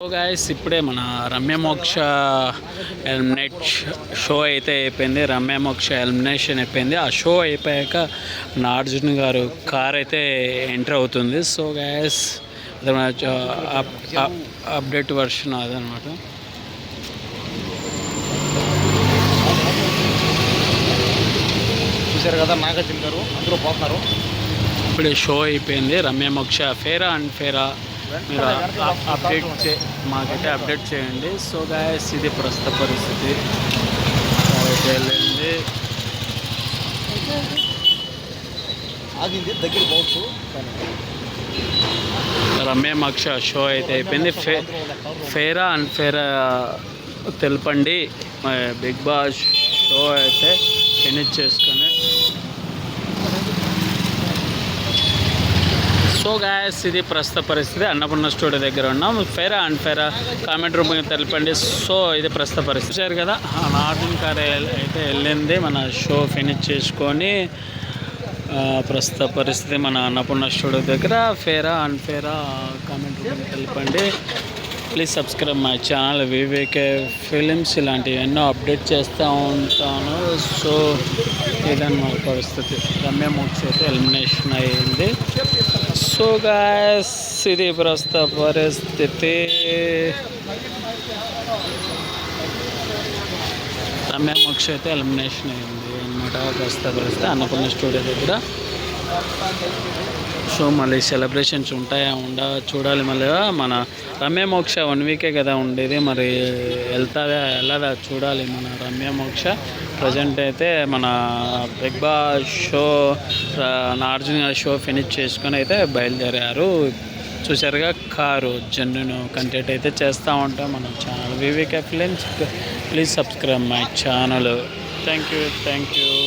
So guys ఇప్పుడే మన Ramyamoksha eliminate show అయితే అయిపోయింది. రమ్యమోక్ష ఎలిమినేషన్ అయిపోయింది. ఆ షో అయిపోయాక నాగార్జున గారు కార్ అయితే ఎంటర్ అవుతుంది. సో గైస్ అప్డేట్ వర్షన్ అదనమాట. చూసారు కదా, నాగార్జున గారు అందరూ పోతున్నారు. ఇప్పుడే షో అయిపోయింది. రమ్యమోక్ష ఫేరా అండ్ ఫేరా మీరు మాకైతే అప్డేట్ చేయండి. సో గాయస్ ఇది ప్రస్తుత పరిస్థితి. వెళ్ళింది ఆగింది దగ్గర పోవచ్చు. రమ్యమోక్ష షో అయితే అయిపోయింది. ఫేరా అండ్ ఫేరా తెలపండి. బిగ్ బాస్ షో అయితే ఫినిష్ చేసుకొని సో గాయస్ ఇది ప్రస్తుత పరిస్థితి. అన్నపూర్ణ స్టూడియో దగ్గర ఉన్నాం. ఫేరా అండ్ ఫేరా కామెంట్ రూపంగా తెలపండి. సో ఇది ప్రస్తుత పరిస్థితి. చూశారు కదా, నాగార్జున కార్ అయితే వెళ్ళింది. మన షో ఫినిష్ చేసుకొని ప్రస్తుత పరిస్థితి మన అన్నపూర్ణ స్టూడియో దగ్గర. ఫేరా అండ్ ఫేరా కామెంట్ రూపంగా తెలపండి. Please subscribe my channel Viveke films. ఇలాంటివి ఎన్నో అప్డేట్ చేస్తూ ఉంటాను. సో ఇదన్నమాట పరిస్థితి. రమ్యమోక్ష అయితే ఎలిమినేషన్ అయ్యింది. సో గాయస్ ఇది ప్రస్తుత పరిస్థితి. రమ్యమోక్ష అయితే ఎలిమినేషన్ అయింది అన్నమాట. ప్రస్తుత పరిస్థితి అన్నపూర్ణ స్టూడియో దగ్గర. సో మళ్ళీ సెలబ్రేషన్స్ ఉంటాయా చూడాలి. మళ్ళీ మన రమ్యమోక్ష 1 వీకే కదా ఉండేది, మరి వెళ్ళదా చూడాలి. మన రమ్యమోక్ష ప్రజెంట్ అయితే మన big boss show Nagarjuna show finish చేసుకొని అయితే బయలుదేరారు. చూసారుగా కారు జెన్యున్ కంటెంట్ అయితే చేస్తూ ఉంటాం మన channel Viveke films. Please subscribe my channel. Thank you.